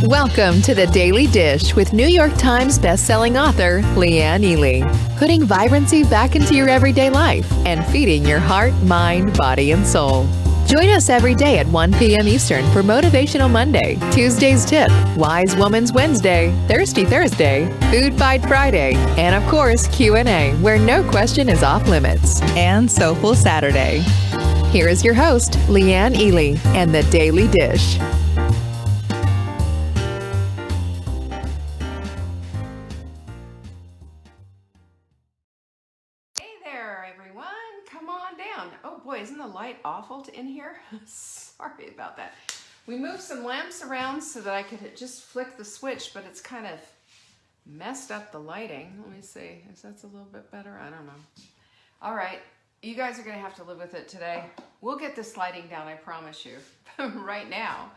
Welcome to the Daily Dish with New York Times bestselling author Leanne Ely. Putting vibrancy back into your everyday life and feeding your heart, mind, body, and soul. Join us every day at 1 p.m. Eastern for Motivational Monday, Tuesday's Tip, Wise Woman's Wednesday, Thirsty Thursday, Food Fight Friday, and of course Q&A, where no question is off limits, and Soulful Saturday. Here is your host, Leanne Ely, and the Daily Dish. Isn't the light awful in here? Sorry about that. We moved some lamps around so that I could just flick the switch, but it's kind of messed up the lighting. Let me see. Is that a little bit better? I don't know. All right. You guys are going to have to live with it today. We'll get this lighting down, I promise you. Right now.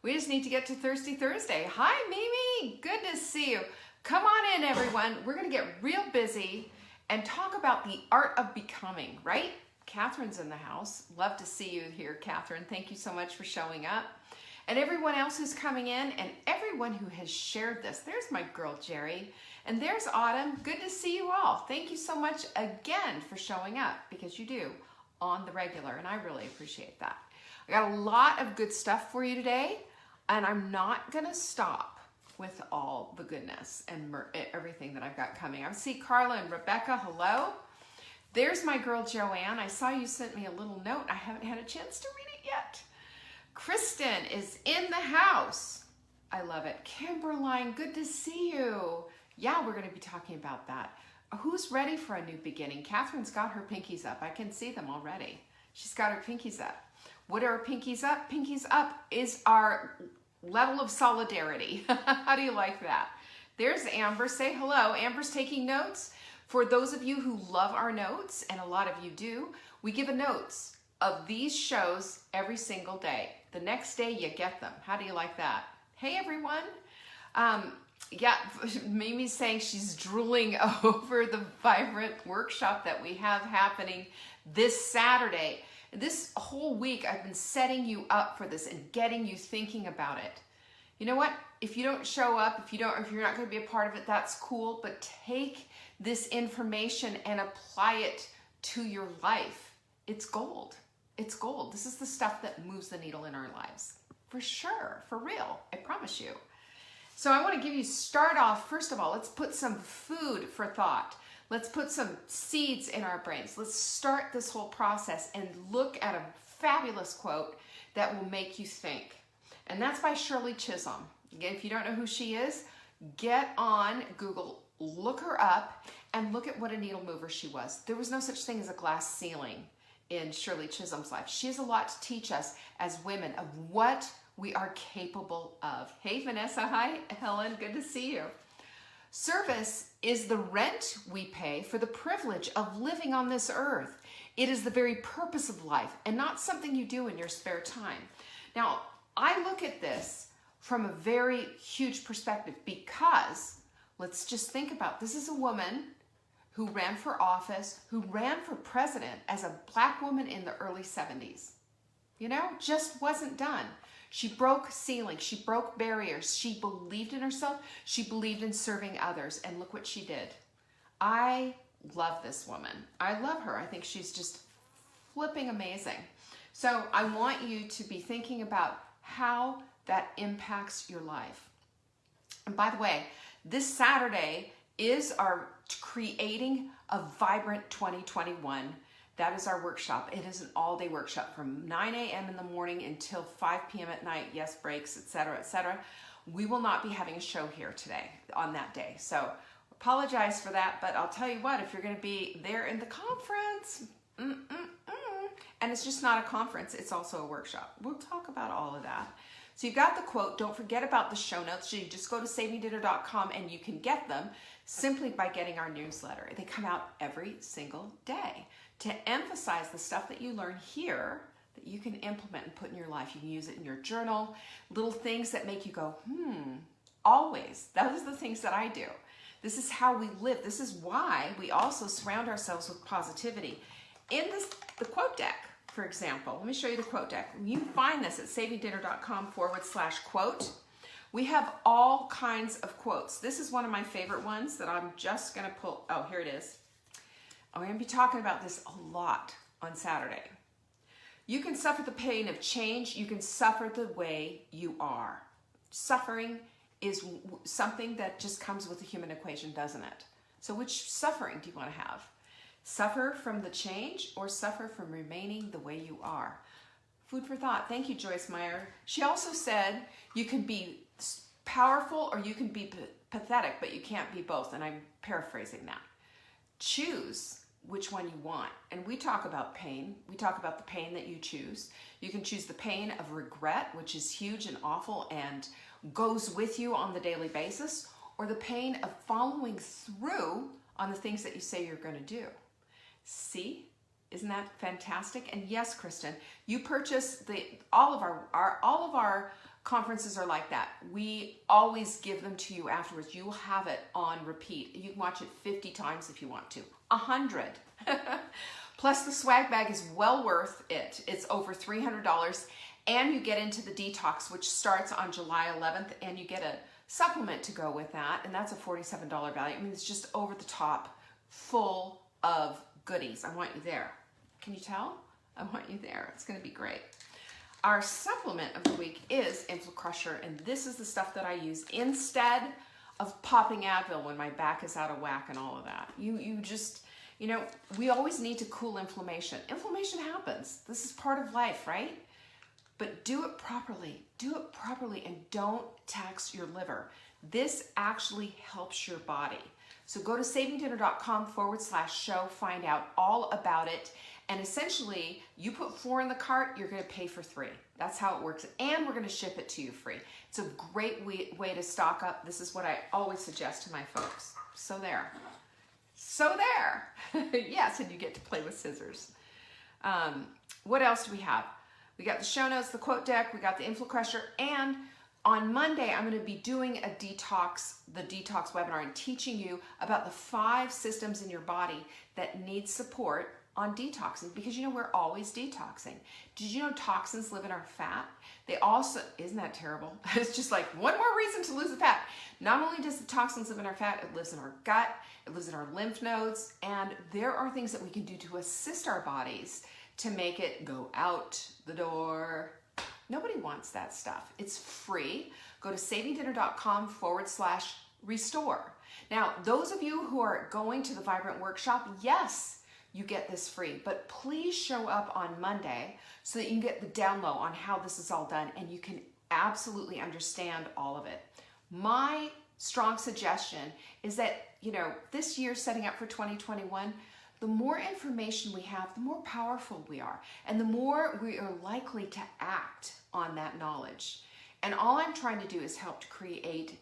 We just need to get to Thirsty Thursday. Hi, Mimi. Good to see you. Come on in, everyone. We're going to get real busy and talk about the art of becoming, right? Catherine's in the house. Love to see you here, Catherine. Thank you so much for showing up. And everyone else who's coming in and everyone who has shared this. There's my girl, Jerry. And there's Autumn. Good to see you all. Thank you so much again for showing up, because you do on the regular, and I really appreciate that. I got a lot of good stuff for you today, and I'm not going to stop with all the goodness and everything that I've got coming. I see Carla and Rebecca. Hello. There's my girl, Joanne. I saw you sent me a little note. I haven't had a chance to read it yet. Kristen is in the house. I love it. Kimberline, good to see you. Yeah, we're going to be talking about that. Who's ready for a new beginning? Catherine's got her pinkies up. I can see them already. She's got her pinkies up. What are her pinkies up? Pinkies up is our level of solidarity. How do you like that? There's Amber. Say hello. Amber's taking notes. For those of you who love our notes, and a lot of you do, we give a notes of these shows every single day. The next day you get them. How do you like that? Hey everyone. Yeah, Mimi's saying she's drooling over the vibrant workshop that we have happening this Saturday. This whole week I've been setting you up for this and getting you thinking about it. You know what? If you don't show up, if you're not going to be a part of it, that's cool, but take this information and apply it to your life. It's gold. It's gold. This is the stuff that moves the needle in our lives. For sure. For real. I promise you. So I want to start off, first of all, let's put some food for thought. Let's put some seeds in our brains. Let's start this whole process and look at a fabulous quote that will make you think. And that's by Shirley Chisholm. Again, if you don't know who she is, get on Google, look her up, and look at what a needle mover she was. There was no such thing as a glass ceiling in Shirley Chisholm's life. She has a lot to teach us as women of what we are capable of. Hey, Vanessa. Hi, Helen. Good to see you. Service is the rent we pay for the privilege of living on this earth. It is the very purpose of life and not something you do in your spare time. Now, I look at this from a very huge perspective, because let's just think about, this is a woman who ran for office, who ran for president as a black woman in the early 70s. You know, just wasn't done. She broke ceilings, she broke barriers, she believed in herself, she believed in serving others, and look what she did. I love this woman. I love her. I think she's just flipping amazing. So I want you to be thinking about how that impacts your life. And by the way, this Saturday is our Creating a Vibrant 2021. That is our workshop. It is an all-day workshop from 9 a.m. in the morning until 5 p.m. at night. Yes, breaks, etc., etc. We will not be having a show here today on that day. So apologize for that, but I'll tell you what, if you're going to be there in the conference, and it's just not a conference, it's also a workshop. We'll talk about all of that. So you've got the quote. Don't forget about the show notes. You just go to savingdinner.com and you can get them simply by getting our newsletter. They come out every single day to emphasize the stuff that you learn here that you can implement and put in your life. You can use it in your journal, little things that make you go, always. Those are the things that I do. This is how we live. This is why we also surround ourselves with positivity. In the quote deck, for example, let me show you the quote deck. You can find this at savingdinner.com/quote. We have all kinds of quotes. This is one of my favorite ones that I'm just going to pull. Oh, here it is. I'm going to be talking about this a lot on Saturday. You can suffer the pain of change. You can suffer the way you are. Suffering is something that just comes with the human equation, doesn't it? So which suffering do you want to have? Suffer from the change or suffer from remaining the way you are? Food for thought. Thank you, Joyce Meyer. She also said you can be powerful or you can be pathetic, but you can't be both. And I'm paraphrasing that. Choose which one you want. And we talk about pain. We talk about the pain that you choose. You can choose the pain of regret, which is huge and awful and goes with you on the daily basis, or the pain of following through on the things that you say you're going to do. See? Isn't that fantastic? And yes, Kristen, you purchase all of our conferences are like that. We always give them to you afterwards. You will have it on repeat. You can watch it 50 times if you want to. 100. Plus the swag bag is well worth it. It's over $300, and you get into the detox, which starts on July 11th, and you get a supplement to go with that, and that's a $47 value. I mean, it's just over the top, full of goodies. I want you there. Can you tell? I want you there. It's going to be great. Our supplement of the week is InflaCrusher, and this is the stuff that I use instead of popping Advil when my back is out of whack and all of that. You just, we always need to cool inflammation. Inflammation happens. This is part of life, right? But do it properly. Do it properly and don't tax your liver. This actually helps your body. So go to savingdinner.com/show, find out all about it. And essentially, you put 4 in the cart, you're going to pay for 3. That's how it works. And we're going to ship it to you free. It's a great way to stock up. This is what I always suggest to my folks. So there. So there. Yes, and you get to play with scissors. What else do we have? We got the show notes, the quote deck, we got the InflaCrusher, and on Monday, I'm going to be doing the detox webinar and teaching you about the 5 systems in your body that need support on detoxing, because we're always detoxing. Did you know toxins live in our fat? They also, isn't that terrible? It's just like one more reason to lose the fat. Not only does the toxins live in our fat, it lives in our gut, it lives in our lymph nodes, and there are things that we can do to assist our bodies to make it go out the door. Nobody wants that stuff. It's free. Go to savingdinner.com/restore. Now, those of you who are going to the Vibrant Workshop, yes, you get this free, but please show up on Monday so that you can get the down low on how this is all done and you can absolutely understand all of it. My strong suggestion is that, this year setting up for 2021, the more information we have, the more powerful we are, and the more we are likely to act on that knowledge. And all I'm trying to do is help to create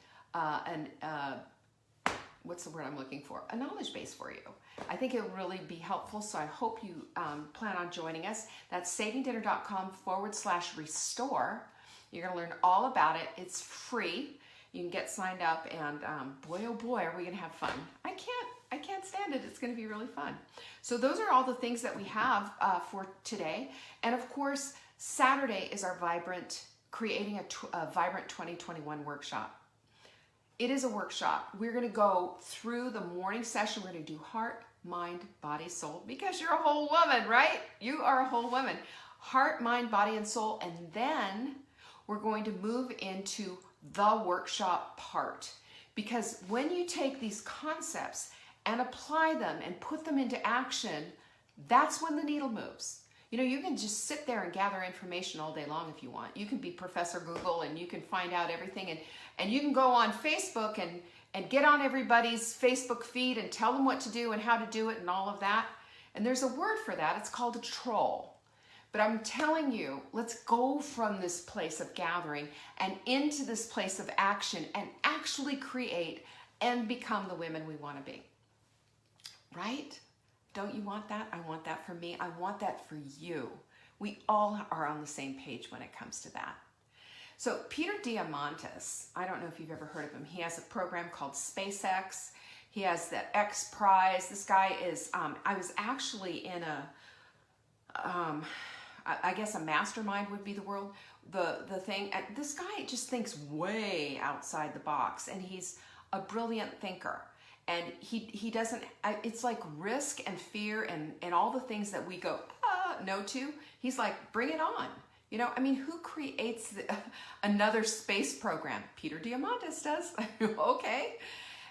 what's the word I'm looking for? A knowledge base for you. I think it will really be helpful, so I hope you plan on joining us. That's savingdinner.com/restore. You're going to learn all about it. It's free. You can get signed up, and boy, oh boy, are we going to have fun. I can't stand it. It's going to be really fun. So those are all the things that we have for today. And of course, Saturday is our Creating a Vibrant 2021 workshop. It is a workshop. We're going to go through the morning session. We're going to do heart, mind, body, soul, because you're a whole woman, right? You are a whole woman. Heart, mind, body, and soul. And then we're going to move into the workshop part. Because when you take these concepts and apply them and put them into action, that's when the needle moves. You can just sit there and gather information all day long if you want. You can be Professor Google and you can find out everything, and you can go on Facebook and get on everybody's Facebook feed and tell them what to do and how to do it and all of that. And there's a word for that. It's called a troll. But I'm telling you, let's go from this place of gathering and into this place of action and actually create and become the women we want to be. Right? Don't you want that? I want that for me. I want that for you. We all are on the same page when it comes to that. So Peter Diamandis, I don't know if you've ever heard of him. He has a program called SpaceX. He has the X Prize. This guy is, I was actually in I guess a mastermind would be the thing. And this guy just thinks way outside the box, and he's a brilliant thinker. And he doesn't, it's like risk and fear and all the things that we go, no to. He's like, bring it on. You know, I mean, who creates another space program? Peter Diamandis does. Okay.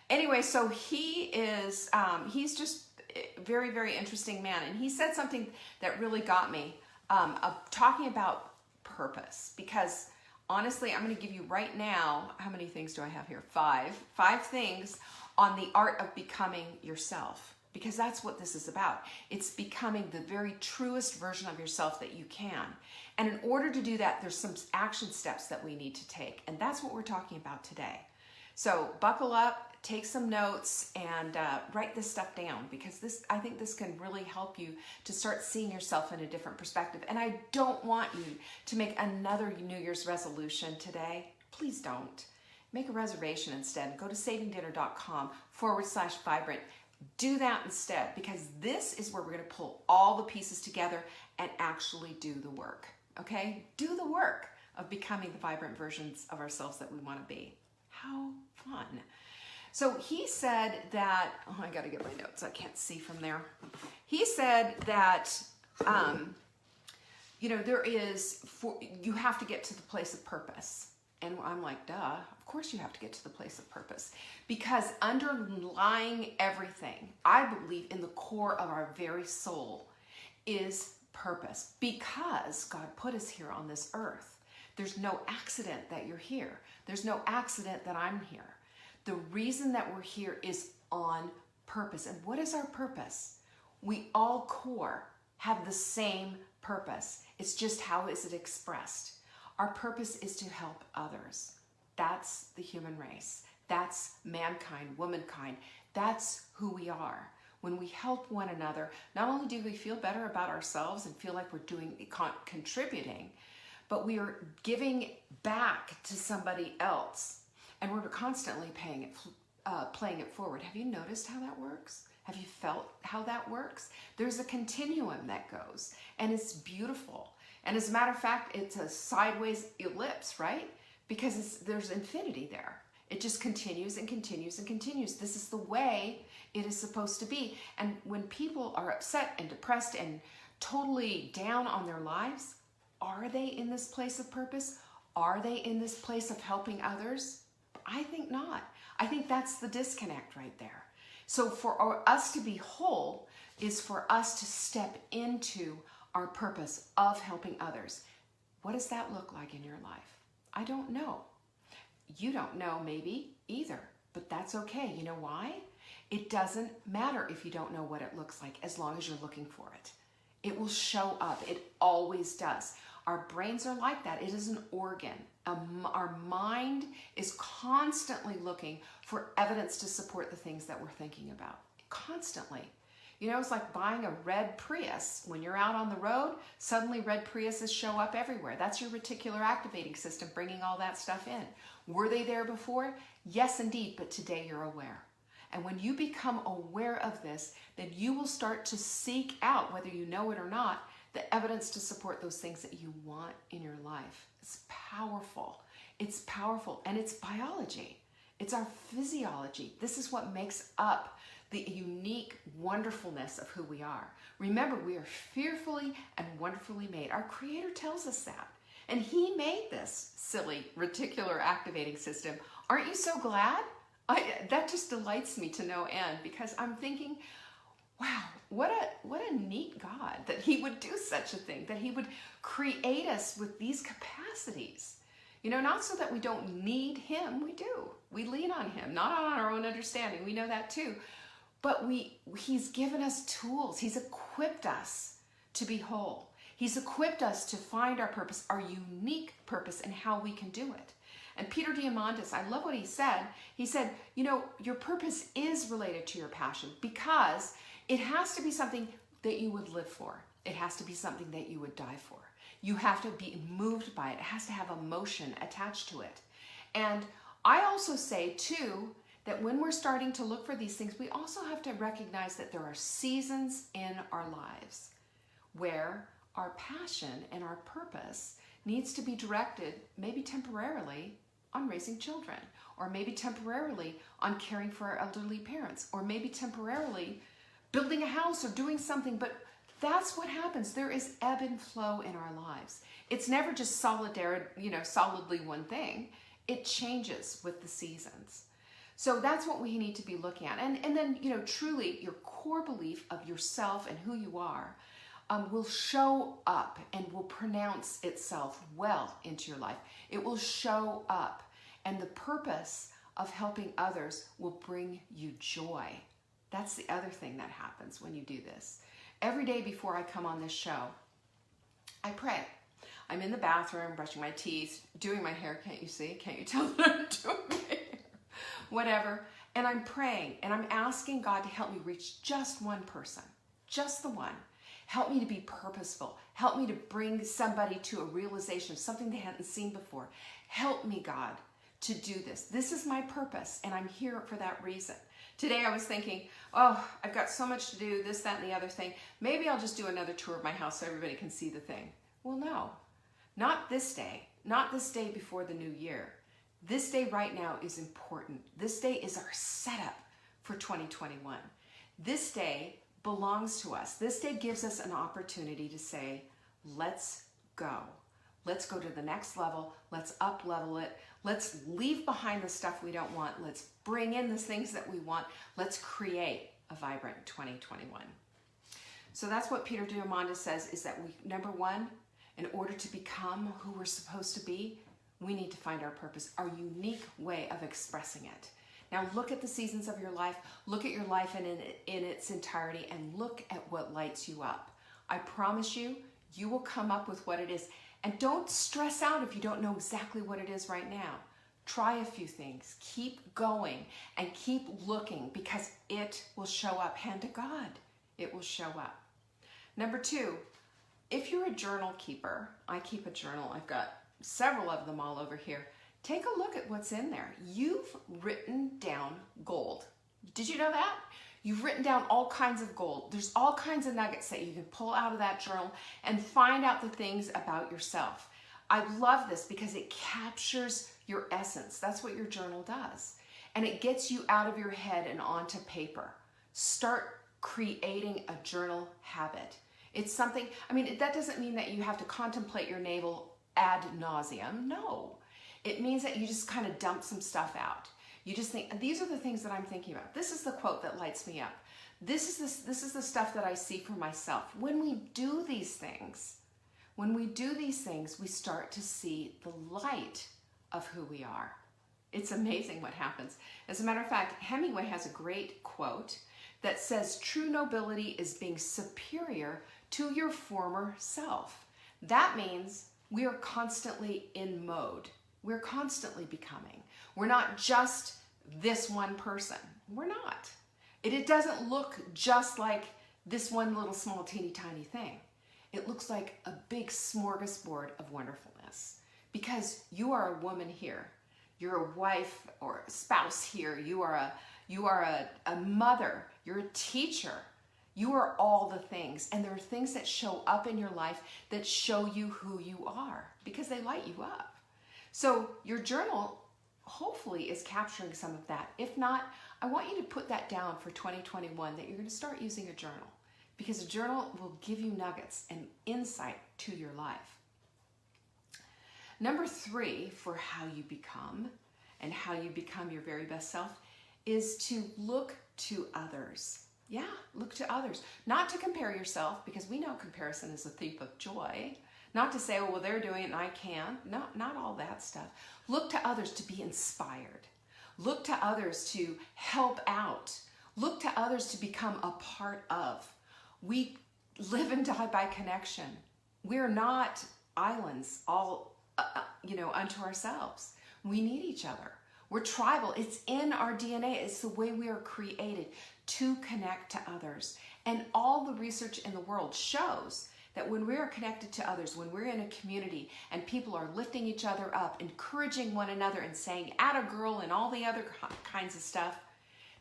Anyway, so he is, he's just a very, very interesting man. And he said something that really got me, talking about purpose. Because honestly, I'm going to give you right now, how many things do I have here? Five things on the art of becoming yourself, because that's what this is about. It's becoming the very truest version of yourself that you can. And in order to do that, there's some action steps that we need to take. And that's what we're talking about today. So buckle up, take some notes, and write this stuff down, because I think this can really help you to start seeing yourself in a different perspective. And I don't want you to make another New Year's resolution today. Please don't. Make a reservation instead. Go to savingdinner.com/vibrant. Do that instead, because this is where we're going to pull all the pieces together and actually do the work. Okay? Do the work of becoming the vibrant versions of ourselves that we want to be. How fun. So he said that, oh, I got to get my notes. I can't see from there. He said that, you know, you have to get to the place of purpose. And I'm like, duh, of course you have to get to the place of purpose, because underlying everything, I believe in the core of our very soul, is purpose, because God put us here on this earth. There's no accident that you're here. There's no accident that I'm here. The reason that we're here is on purpose. And what is our purpose? We all core have the same purpose. It's just how is it expressed? Our purpose is to help others. That's the human race. That's mankind, womankind. That's who we are. When we help one another, not only do we feel better about ourselves and feel like we're contributing, but we are giving back to somebody else. And we're constantly playing it forward. Have you noticed how that works? Have you felt how that works? There's a continuum that goes, and it's beautiful. And as a matter of fact, it's a sideways ellipse, right? Because there's infinity there. It just continues and continues and continues. This is the way it is supposed to be. And when people are upset and depressed and totally down on their lives, are they in this place of purpose? Are they in this place of helping others? I think not. I think that's the disconnect right there. So for us to be whole is for us to step into our purpose of helping others. What does that look like in your life? I don't know. You don't know maybe either, but that's okay. You know why? It doesn't matter if you don't know what it looks like, as long as you're looking for it. It will show up. It always does. Our brains are like that. It is an organ. Our mind is constantly looking for evidence to support the things that we're thinking about. Constantly. You know, it's like buying a red Prius. When you're out on the road, suddenly red Priuses show up everywhere. That's your reticular activating system bringing all that stuff in. Were they there before? Yes, indeed, but today you're aware. And when you become aware of this, then you will start to seek out, whether you know it or not, the evidence to support those things that you want in your life. It's powerful. It's powerful, and it's biology. It's our physiology. This is what makes up the unique wonderfulness of who we are. Remember, we are fearfully and wonderfully made. Our Creator tells us that. And He made this silly reticular activating system. Aren't you so glad? That just delights me to no end, because I'm thinking, wow, what a neat God that He would do such a thing, that He would create us with these capacities. You know, not so that we don't need Him, we do. We lean on Him, not on our own understanding. We know that too. But He's given us tools. He's equipped us to be whole. He's equipped us to find our purpose, our unique purpose, and how we can do it. And Peter Diamandis, I love what he said. He said, you know, your purpose is related to your passion, because it has to be something that you would live for. It has to be something that you would die for. You have to be moved by it. It has to have emotion attached to it. And I also say, too, that when we're starting to look for these things, we also have to recognize that there are seasons in our lives where our passion and our purpose needs to be directed, maybe temporarily, on raising children, or maybe temporarily on caring for our elderly parents, or maybe temporarily building a house or doing something. But that's what happens. There is ebb and flow in our lives. It's never just solidly one thing. It changes with the seasons. So that's what we need to be looking at. And then, truly your core belief of yourself and who you are will show up and will pronounce itself well into your life. It will show up, and the purpose of helping others will bring you joy. That's the other thing that happens when you do this. Every day before I come on this show, I pray. I'm in the bathroom, brushing my teeth, doing my hair. Can't you see? Can't you tell that I'm doing my hair? Whatever. And I'm praying, and I'm asking God to help me reach just one person, just the one. Help me to be purposeful. Help me to bring somebody to a realization of something they hadn't seen before. Help me, God, to do this. This is my purpose, and I'm here for that reason. Today I was thinking, I've got so much to do, this, that, and the other thing. Maybe I'll just do another tour of my house so everybody can see the thing. Well, no, not this day. Not this day before the new year. This day right now is important. This day is our setup for 2021. This day belongs to us. This day gives us an opportunity to say, let's go. Let's go to the next level. Let's up level it. Let's leave behind the stuff we don't want. Let's bring in the things that we want. Let's create a vibrant 2021. So that's what Peter Diamandis says, is that number one, in order to become who we're supposed to be, we need to find our purpose, our unique way of expressing it. Now look at the seasons of your life, look at your life in its entirety, and look at what lights you up. I promise you, you will come up with what it is. And don't stress out if you don't know exactly what it is right now. Try a few things, keep going, and keep looking, because it will show up. Hand to God, it will show up. Number two, if you're a journal keeper, I keep a journal. I've got several of them all over here. Take a look at what's in there. You've written down gold. Did you know that? You've written down all kinds of gold. There's all kinds of nuggets that you can pull out of that journal and find out the things about yourself. I love this because it captures your essence. That's what your journal does. And it gets you out of your head and onto paper. Start creating a journal habit. It's something, that doesn't mean that you have to contemplate your navel ad nauseum. No. It means that you just kind of dump some stuff out. You just think, these are the things that I'm thinking about. This is the quote that lights me up. This is the stuff that I see for myself. When we do these things, we start to see the light of who we are. It's amazing what happens. As a matter of fact, Hemingway has a great quote that says, true nobility is being superior to your former self. That means we are constantly in mode. We're constantly becoming. We're not just this one person. We're not. It doesn't look just like this one little small teeny tiny thing. It looks like a big smorgasbord of wonderfulness, because you are a woman here. You're a wife or a spouse here. You are a mother. You're a teacher. You are all the things. And there are things that show up in your life that show you who you are, because they light you up. So your journal hopefully is capturing some of that. If not, I want you to put that down for 2021, that you're going to start using a journal, because a journal will give you nuggets and insight to your life. Number three, for how you become and how you become your very best self, is to look to others. Yeah, look to others. Not to compare yourself, because we know comparison is a thief of joy. Not to say, oh, well, they're doing it and I can't. Not all that stuff. Look to others to be inspired. Look to others to help out. Look to others to become a part of. We live and die by connection. We're not islands all, unto ourselves. We need each other. We're tribal. It's in our DNA. It's the way we are created to connect to others. And all the research in the world shows that when we are connected to others, when we're in a community and people are lifting each other up, encouraging one another and saying, atta girl, and all the other kinds of stuff,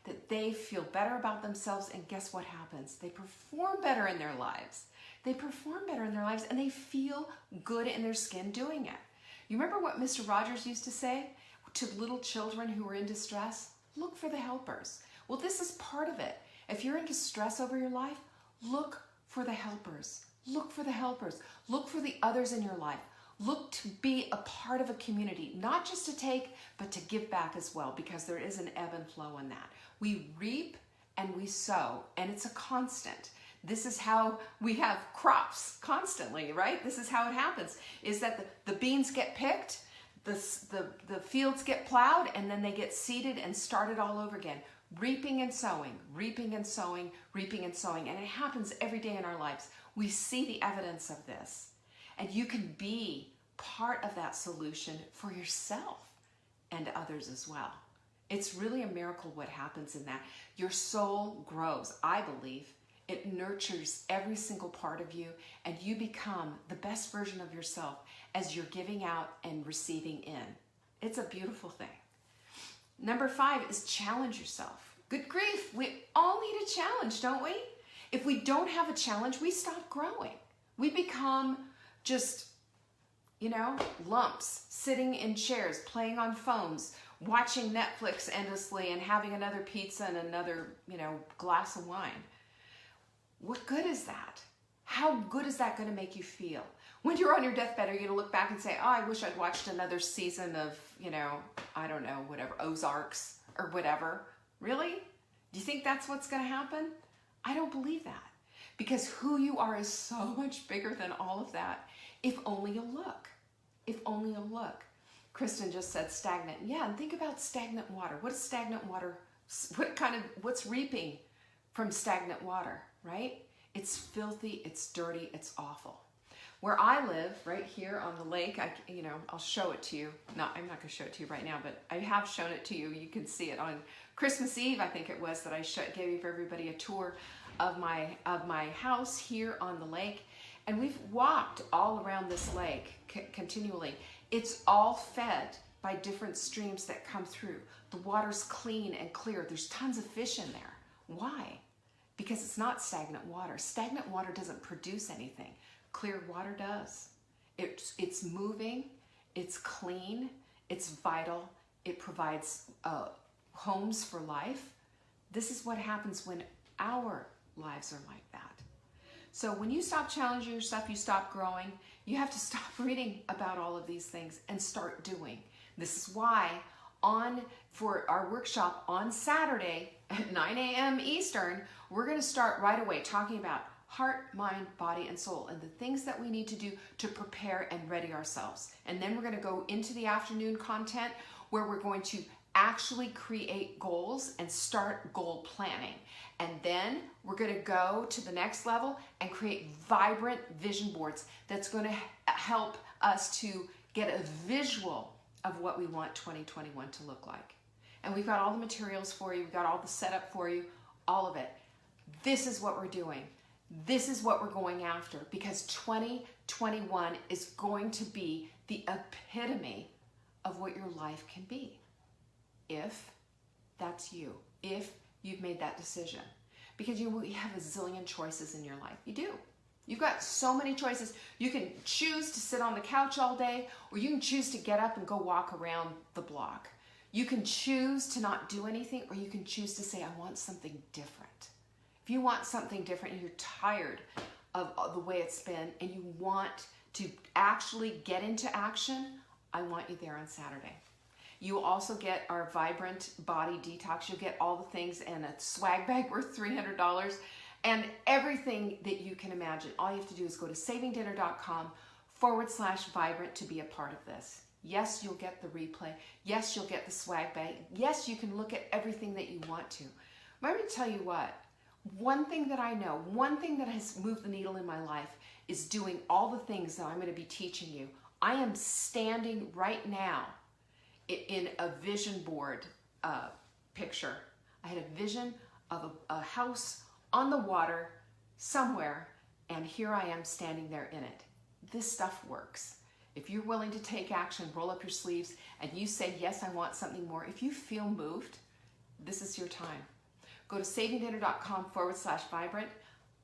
that they feel better about themselves. And guess what happens? They perform better in their lives. they perform better in their lives, and they feel good in their skin doing it. You remember what Mr. Rogers used to say to little children who were in distress? Look for the helpers. Well, this is part of it. If you're in distress over your life, look for the helpers. Look for the helpers. Look for the others in your life. Look to be a part of a community, not just to take, but to give back as well, because there is an ebb and flow in that. We reap and we sow, and it's a constant. This is how we have crops constantly, right? This is how it happens, is that the beans get picked, the fields get plowed, and then they get seeded and started all over again. Reaping and sowing, reaping and sowing, reaping and sowing. And it happens every day in our lives. We see the evidence of this. And you can be part of that solution for yourself and others as well. It's really a miracle what happens in that. Your soul grows, I believe. It nurtures every single part of you, and you become the best version of yourself as you're giving out and receiving in. It's a beautiful thing. Number 5 is challenge yourself. Good grief, we all need a challenge, don't we? If we don't have a challenge, we stop growing. We become just, lumps, sitting in chairs, playing on phones, watching Netflix endlessly, and having another pizza and another, glass of wine. What good is that? How good is that going to make you feel? When you're on your deathbed, are you going to look back and say, oh, I wish I'd watched another season of, I don't know, whatever, Ozarks or whatever? Really? Do you think that's what's going to happen? I don't believe that. Because who you are is so much bigger than all of that. If only you look. If only you look. Kristen just said stagnant. Yeah, and think about stagnant water. What is stagnant water? What's reaping from stagnant water, right? It's filthy, it's dirty, it's awful. Where I live, right here on the lake, I'll show it to you. No, I'm not going to show it to you right now, but I have shown it to you. You can see it on Christmas Eve, I think it was, that I gave everybody a tour of my house here on the lake. And we've walked all around this lake continually. It's all fed by different streams that come through. The water's clean and clear. There's tons of fish in there. Why? Because it's not stagnant water. Stagnant water doesn't produce anything. Clear water does. It's moving, it's clean, it's vital, it provides homes for life. This is what happens when our lives are like that. So when you stop challenging yourself, you stop growing, you have to stop reading about all of these things and start doing. This is why for our workshop on Saturday at 9 a.m. Eastern, we're going to start right away talking about heart, mind, body, and soul, and the things that we need to do to prepare and ready ourselves. And then we're going to go into the afternoon content where we're going to actually create goals and start goal planning. And then we're going to go to the next level and create vibrant vision boards that's going to help us to get a visual of what we want 2021 to look like. And we've got all the materials for you, we've got all the setup for you, all of it. This is what we're doing. This is what we're going after, because 2021 is going to be the epitome of what your life can be. If that's you, if you've made that decision. Because you have a zillion choices in your life. You do. You've got so many choices. You can choose to sit on the couch all day, or you can choose to get up and go walk around the block. You can choose to not do anything, or you can choose to say, I want something different. If you want something different and you're tired of the way it's been and you want to actually get into action, I want you there on Saturday. You will also get our Vibrant Body Detox. You'll get all the things and a swag bag worth $300 and everything that you can imagine. All you have to do is go to savingdinner.com/vibrant to be a part of this. Yes, you'll get the replay. Yes, you'll get the swag bag. Yes, you can look at everything that you want to. But I'm going to tell you what. One thing that I know, one thing that has moved the needle in my life is doing all the things that I'm going to be teaching you. I am standing right now in a vision board picture. I had a vision of a house on the water somewhere, and here I am standing there in it. This stuff works. If you're willing to take action, roll up your sleeves, and you say, yes, I want something more. If you feel moved, this is your time. Go to savingdinner.com/vibrant.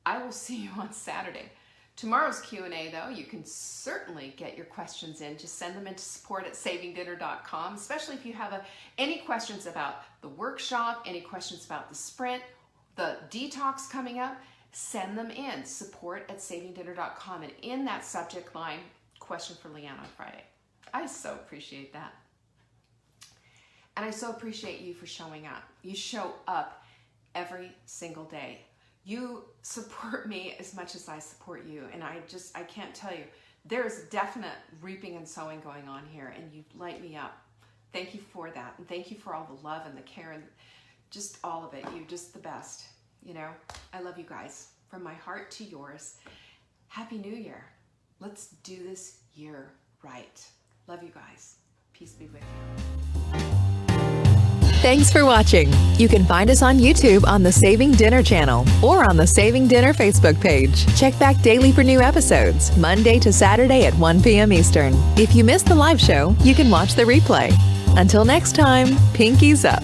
I will see you on Saturday. Tomorrow's Q&A, though, you can certainly get your questions in. Just send them into support@savingdinner.com, especially if you have any questions about the workshop, any questions about the sprint, the detox coming up. Send them in, support@savingdinner.com, and in that subject line, question for Leanne on Friday. I so appreciate that. And I so appreciate you for showing up. You show up every single day. You support me as much as I support you. And I can't tell you, there's definite reaping and sowing going on here, and you light me up. Thank you for that. And thank you for all the love and the care and just all of it. You're just the best. You know, I love you guys. From my heart to yours. Happy New Year. Let's do this year right. Love you guys. Peace be with you. Thanks for watching. You can find us on YouTube on the Saving Dinner channel or on the Saving Dinner Facebook page. Check back daily for new episodes, Monday to Saturday at 1 p.m. Eastern. If you missed the live show, you can watch the replay. Until next time, pinkies up.